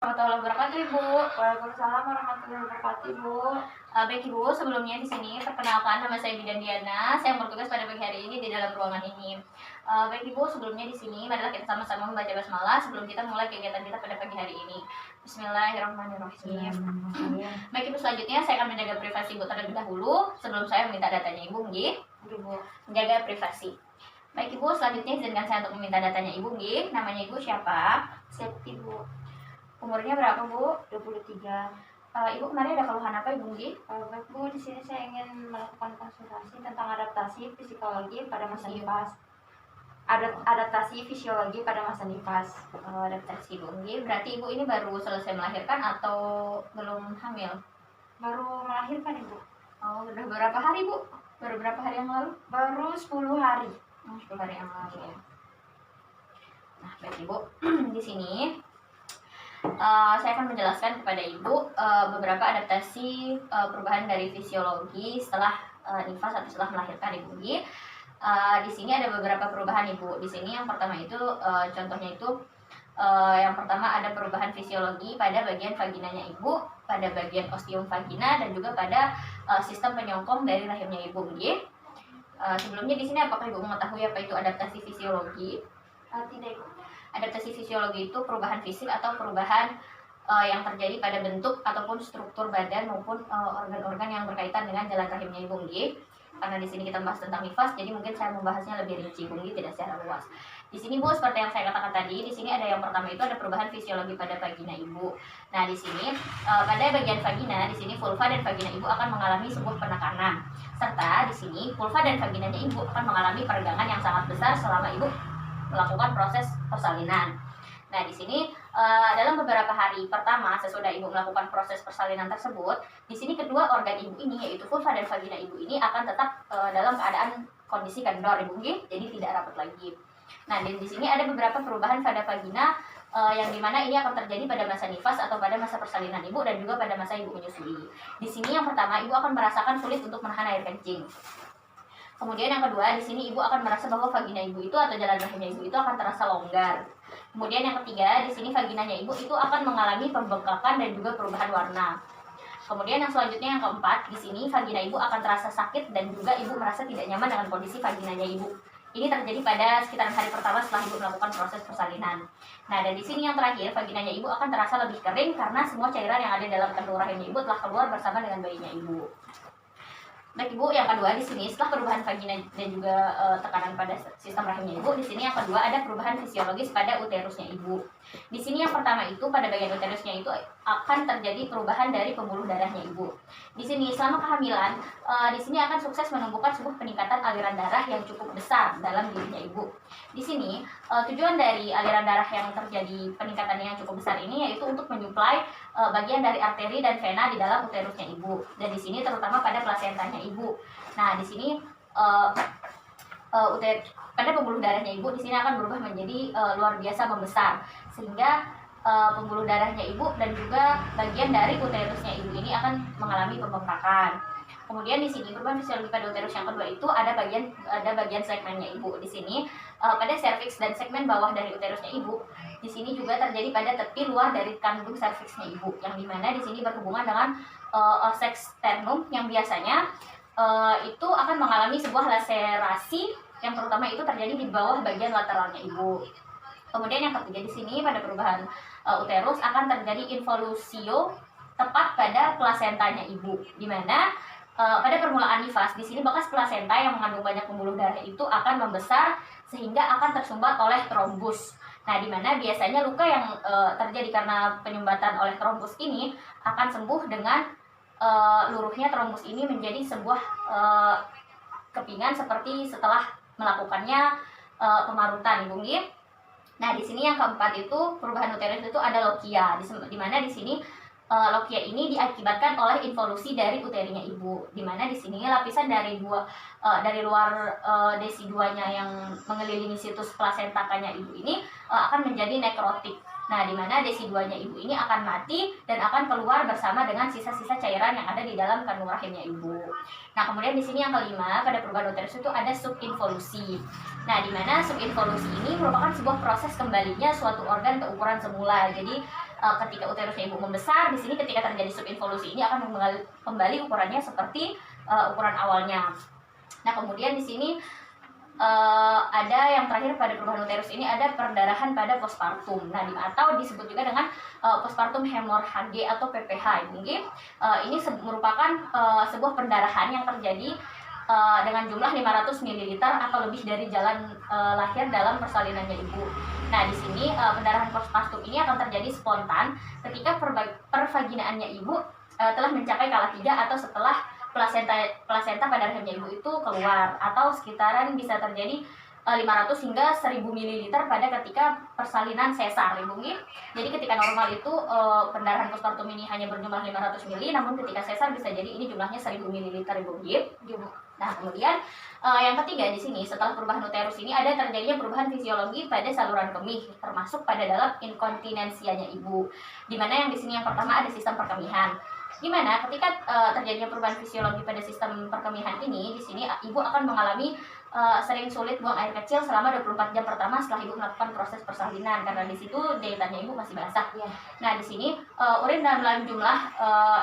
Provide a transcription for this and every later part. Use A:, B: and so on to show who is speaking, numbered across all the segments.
A: Warahmatullahi wabarakatuh, Ibu.
B: Waalaikumsalam warahmatullahi wabarakatuh, Ibu.
A: Baik Ibu, sebelumnya di sini perkenalkan nama saya Bidan Diana. Saya bertugas pada pagi hari ini di dalam ruangan ini. Baik Ibu, sebelumnya di sini marilah kita sama-sama membaca basmalah sebelum kita mulai kegiatan kita pada pagi hari ini. Bismillahirrahmanirrahim. Baik Ibu, selanjutnya saya akan menjaga privasi Ibu terlebih dahulu sebelum saya meminta datanya Ibu, nggih.
B: Ibu.
A: Menjaga privasi. Baik Ibu, selanjutnya izinkan saya untuk meminta datanya Ibu, nggih. Namanya Ibu siapa?
B: Septi, Bu.
A: Umurnya berapa, Bu?
B: 23.
A: Ibu kemarin ada keluhan apa, Ibu, nggih?
B: Baik, Bu, di sini saya ingin melakukan konsultasi tentang adaptasi psikologi pada masa nifas. Adaptasi fisiologi pada masa nifas.
A: Adaptasi, Bu, nggih. Berarti Ibu ini baru selesai melahirkan atau belum hamil?
B: Baru melahirkan, Ibu.
A: Oh, udah berapa hari, Bu? Baru berapa hari yang lalu?
B: Baru 10 hari.
A: 10 hari yang lalu. Nah, baik Ibu, di sini saya akan menjelaskan kepada Ibu beberapa adaptasi perubahan dari fisiologi setelah nifas atau setelah melahirkan, Ibu. Di sini ada beberapa perubahan, Ibu. Di sini yang pertama itu contohnya itu yang pertama ada perubahan fisiologi pada bagian vaginanya Ibu, pada bagian ostium vagina dan juga pada sistem penyongkong dari rahimnya Ibu. Sebelumnya di sini apakah Ibu mengetahui apa itu adaptasi fisiologi?
B: Tidak, Ibu.
A: Adaptasi fisiologi itu perubahan fisik atau perubahan yang terjadi pada bentuk ataupun struktur badan maupun organ-organ yang berkaitan dengan jalan rahimnya Ibu, nggih. Karena di sini kita membahas tentang nifas, jadi mungkin saya membahasnya lebih rinci, Bu, nggih, tidak secara luas. Di sini, Bu, seperti yang saya katakan tadi, di sini ada yang pertama itu ada perubahan fisiologi pada vagina Ibu. Nah, di sini pada bagian vagina, di sini vulva dan vagina Ibu akan mengalami sebuah penekanan. Serta di sini vulva dan vaginanya Ibu akan mengalami peregangan yang sangat besar selama Ibu melakukan proses persalinan. Nah, di sini dalam beberapa hari pertama sesudah Ibu melakukan proses persalinan tersebut, di sini kedua organ Ibu ini yaitu vulva dan vagina Ibu ini akan tetap dalam keadaan kondisi kendor, Ibu, jadi tidak rapat lagi. Nah, di sini ada beberapa perubahan pada vagina yang dimana ini akan terjadi pada masa nifas atau pada masa persalinan Ibu dan juga pada masa Ibu menyusui. Di sini yang pertama Ibu akan merasakan sulit untuk menahan air kencing. Kemudian yang kedua, di sini Ibu akan merasa bahwa vagina Ibu itu atau jalan rahimnya Ibu itu akan terasa longgar. Kemudian yang ketiga, di sini vaginanya Ibu itu akan mengalami pembengkakan dan juga perubahan warna. Kemudian yang selanjutnya yang keempat, di sini vagina Ibu akan terasa sakit dan juga Ibu merasa tidak nyaman dengan kondisi vaginanya Ibu. Ini terjadi pada sekitaran hari pertama setelah Ibu melakukan proses persalinan. Nah, dan di sini yang terakhir, vaginanya Ibu akan terasa lebih kering karena semua cairan yang ada dalam kandung rahimnya Ibu telah keluar bersama dengan bayinya Ibu. Baik Ibu, yang kedua di sini setelah perubahan vagina dan juga tekanan pada sistem rahimnya Ibu, di sini yang kedua ada perubahan fisiologis pada uterusnya Ibu. Di sini yang pertama itu pada bagian uterusnya itu akan terjadi perubahan dari pembuluh darahnya Ibu. Di sini selama kehamilan, di sini akan sukses menumbuhkan sebuah peningkatan aliran darah yang cukup besar dalam dirinya Ibu. Di sini tujuan dari aliran darah yang terjadi peningkatannya yang cukup besar ini yaitu untuk menyuplai bagian dari arteri dan vena di dalam uterusnya Ibu. Dan di sini terutama pada plasentanya Ibu. Nah, di sini pada pembuluh darahnya Ibu di sini akan berubah menjadi luar biasa membesar sehingga pembuluh darahnya Ibu dan juga bagian dari uterusnya Ibu ini akan mengalami pembengkakan. Kemudian di sini perubahan fisiologi pada uterus yang kedua itu ada bagian segmennya Ibu. Di sini pada serviks dan segmen bawah dari uterusnya Ibu, di sini juga terjadi pada tepi luar dari kandung serviksnya Ibu, yang dimana di sini berhubungan dengan orseks sternum yang biasanya itu akan mengalami sebuah laserasi yang terutama itu terjadi di bawah bagian lateralnya Ibu. Kemudian yang ketiga di sini pada perubahan uterus akan terjadi involusio tepat pada plasentanya Ibu, di mana pada permulaan nifas di sini bekas plasenta yang mengandung banyak pembuluh darah itu akan membesar sehingga akan tersumbat oleh trombus. Nah, di mana biasanya luka yang terjadi karena penyumbatan oleh trombus ini akan sembuh dengan luruhnya trombus ini menjadi sebuah kepingan seperti setelah melakukannya pemarutan, Ibu. Nah, di sini yang keempat itu perubahan uterus itu ada lokia, di mana di sini lokia ini diakibatkan oleh involusi dari uterinya Ibu, di mana di sini lapisan dari luar desiduanya yang mengelilingi situs plasentakanya Ibu ini akan menjadi nekrotik. Nah, di mana desiduanya Ibu ini akan mati dan akan keluar bersama dengan sisa-sisa cairan yang ada di dalam kandung rahimnya Ibu. Nah, kemudian di sini yang kelima pada perubahan uterus itu ada subinvolusi. Nah, di mana subinvolusi ini merupakan sebuah proses kembalinya suatu organ ke ukuran semula. Jadi ketika uterusnya ibu membesar, di sini ketika terjadi subinvolusi ini akan kembali ukurannya seperti ukuran awalnya. Nah, kemudian di sini ada yang terakhir pada perubahan uterus ini ada perdarahan pada postpartum. Nah, atau disebut juga dengan postpartum hemorrhage atau PPH. Mungkin ini merupakan sebuah perdarahan yang terjadi dengan jumlah 500 ml atau lebih dari jalan lahir dalam persalinannya ibu. Nah, di sini pendarahan postpartum ini akan terjadi spontan ketika pervaginaannya ibu telah mencapai kala 3 atau setelah plasenta pada rahimnya ibu itu keluar, atau sekitaran bisa terjadi 500 hingga 1000 ml pada ketika persalinan sesar ibu. Jadi ketika normal itu pendarahan postpartum ini hanya berjumlah 500 ml, namun ketika sesar bisa jadi ini jumlahnya 1000 ml ibu. Nah, kemudian yang ketiga di sini, setelah perubahan uterus ini ada terjadinya perubahan fisiologi pada saluran kemih, termasuk pada dalam inkontinensianya ibu. Dimana yang di sini yang pertama ada sistem perkemihan. Gimana ketika terjadinya perubahan fisiologi pada sistem perkemihan ini, di sini ibu akan mengalami sering sulit buang air kecil selama 24 jam pertama setelah ibu melakukan proses persalinan, karena di situ jahitannya ibu masih basah. Nah, di sini urin dalam jumlah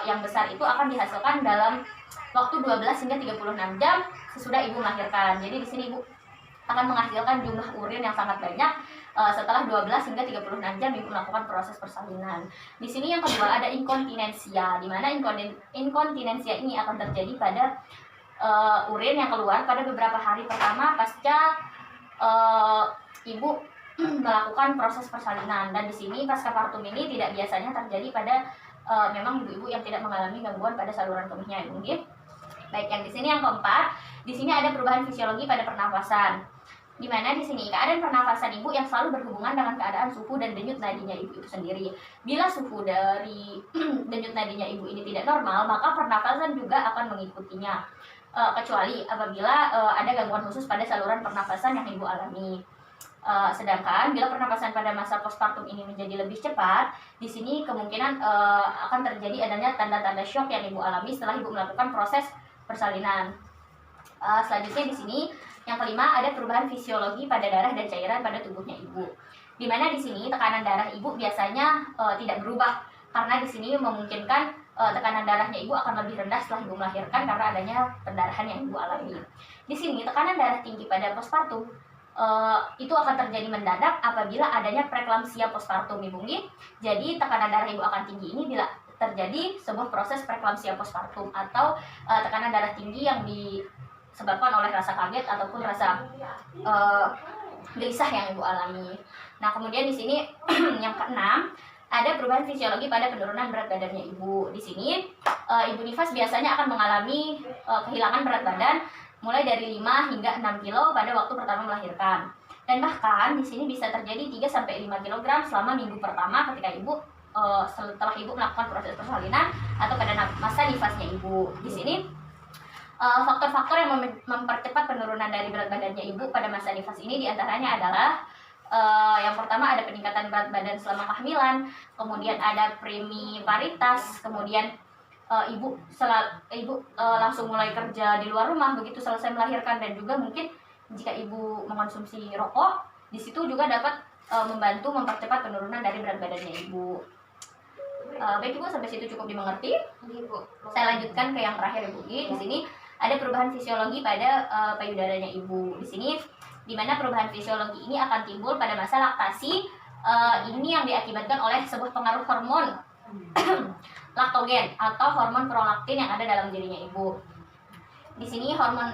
A: yang besar itu akan dihasilkan dalam waktu 12 hingga 36 jam sesudah ibu melahirkan. Jadi di sini ibu akan menghasilkan jumlah urin yang sangat banyak setelah 12 hingga 36 jam ibu melakukan proses persalinan. Di sini yang kedua ada inkontinensia, di mana inkontinensia ini akan terjadi pada urin yang keluar pada beberapa hari pertama pasca ibu melakukan proses persalinan. Dan di sini pasca partum ini tidak biasanya terjadi pada memang ibu-ibu yang tidak mengalami gangguan pada saluran kemihnya ibu. Baik, yang di sini yang keempat, di sini ada perubahan fisiologi pada pernafasan. Di mana di sini keadaan pernafasan ibu yang selalu berhubungan dengan keadaan suhu dan denyut nadinya ibu itu sendiri. Bila suhu dari denyut nadinya ibu ini tidak normal, maka pernafasan juga akan mengikutinya. Kecuali apabila ada gangguan khusus pada saluran pernafasan yang ibu alami. Sedangkan bila pernapasan pada masa postpartum ini menjadi lebih cepat, di sini kemungkinan akan terjadi adanya tanda-tanda syok yang ibu alami setelah ibu melakukan proses persalinan. Selanjutnya di sini yang kelima ada perubahan fisiologi pada darah dan cairan pada tubuhnya ibu. Di mana di sini tekanan darah ibu biasanya tidak berubah, karena di sini memungkinkan tekanan darahnya ibu akan lebih rendah setelah ibu melahirkan karena adanya pendarahan yang ibu alami. Di sini tekanan darah tinggi pada postpartum itu akan terjadi mendadak apabila adanya preeklamsia postpartum ibu. Jadi tekanan darah ibu akan tinggi ini bila terjadi sebuah proses preeklamsia postpartum atau tekanan darah tinggi yang disebabkan oleh rasa kaget ataupun rasa gelisah yang ibu alami. Nah, kemudian di sini yang keenam ada perubahan fisiologi pada penurunan berat badannya ibu. Di sini ibu nifas biasanya akan mengalami kehilangan berat badan mulai dari 5 hingga 6 kilo pada waktu pertama melahirkan. Dan bahkan di sini bisa terjadi 3 sampai 5 kg selama minggu pertama ketika ibu setelah ibu melakukan proses persalinan atau pada masa nifasnya ibu. Di sini faktor-faktor yang mempercepat penurunan dari berat badannya ibu pada masa nifas ini diantaranya adalah yang pertama ada peningkatan berat badan selama kehamilan, kemudian ada primiparitas, kemudian ibu langsung mulai kerja di luar rumah begitu selesai melahirkan, dan juga mungkin jika ibu mengkonsumsi rokok, di situ juga dapat membantu mempercepat penurunan dari berat badannya ibu. Baik ibu, sampai situ cukup dimengerti.
B: Ibu.
A: Saya lanjutkan ke yang terakhir ibu. Di sini ada perubahan fisiologi pada payudaranya ibu. Di sini di mana perubahan fisiologi ini akan timbul pada masa laktasi. Ini yang diakibatkan oleh sebuah pengaruh hormon laktogen atau hormon prolaktin yang ada dalam dirinya ibu. Di sini hormon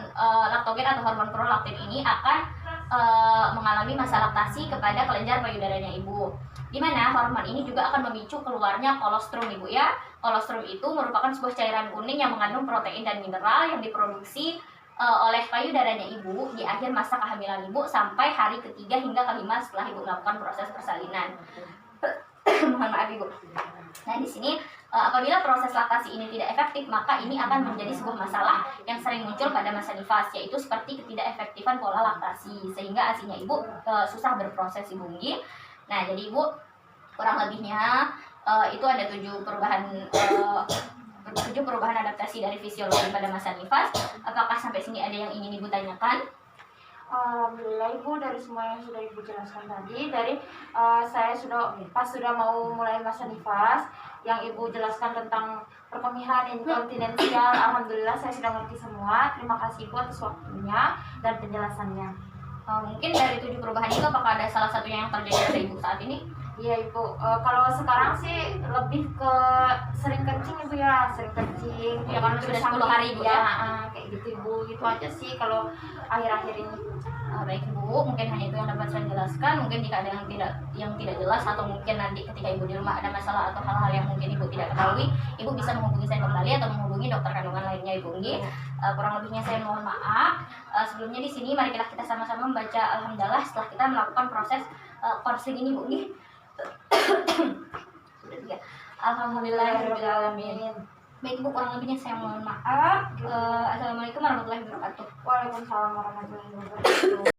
A: laktogen atau hormon prolaktin ini akan mengalami masa laktasi kepada kelenjar payudaranya ibu. Di mana hormon ini juga akan memicu keluarnya kolostrum ibu ya. Kolostrum itu merupakan sebuah cairan kuning yang mengandung protein dan mineral yang diproduksi oleh payudaranya ibu di akhir masa kehamilan ibu sampai hari ketiga hingga kelima setelah ibu melakukan proses persalinan. Mohon maaf ibu. Nah, di sini apabila proses laktasi ini tidak efektif, maka ini akan menjadi sebuah masalah yang sering muncul pada masa nifas, yaitu seperti ketidakefektifan pola laktasi sehingga ASINya ibu susah berproses ibu. Nah, jadi ibu kurang lebihnya itu ada 7 perubahan adaptasi dari fisiologi pada masa nifas. Apakah sampai sini ada yang ingin ibu tanyakan?
B: Alhamdulillah Ibu, dari semua yang sudah Ibu jelaskan tadi, saya sudah mau mulai masa nifas, yang Ibu jelaskan tentang perkemihan inkontinensial, alhamdulillah saya sudah mengerti semua. Terima kasih Ibu atas waktunya dan penjelasannya.
A: Mungkin dari 7 perubahan itu apakah ada salah satunya yang terjadi pada Ibu saat ini?
B: Iya Ibu, kalau sekarang sih lebih ke sering kencing Ibu ya, sering kencing.
A: Ya, karena sudah 10 hari Ibu
B: ya.
A: ya.
B: Kayak gitu Ibu, gitu aja sih kalau akhir-akhir ini.
A: Baik Ibu, mungkin hanya itu yang dapat saya jelaskan. Mungkin jika ada yang tidak jelas atau mungkin nanti ketika Ibu di rumah ada masalah atau hal-hal yang mungkin Ibu tidak ketahui, Ibu bisa menghubungi saya kembali atau menghubungi dokter kandungan lainnya Ibu Nggi. Kurang lebihnya saya mohon maaf. Sebelumnya di sini mari kita sama-sama membaca alhamdulillah setelah kita melakukan proses konseling ini Bu Nggi. Sudah 3. Alhamdulillahirobbilalamin. Baik Ibu, kurang lebihnya saya mohon maaf. Assalamualaikum warahmatullahi wabarakatuh.
B: Waalaikumsalam warahmatullahi wabarakatuh.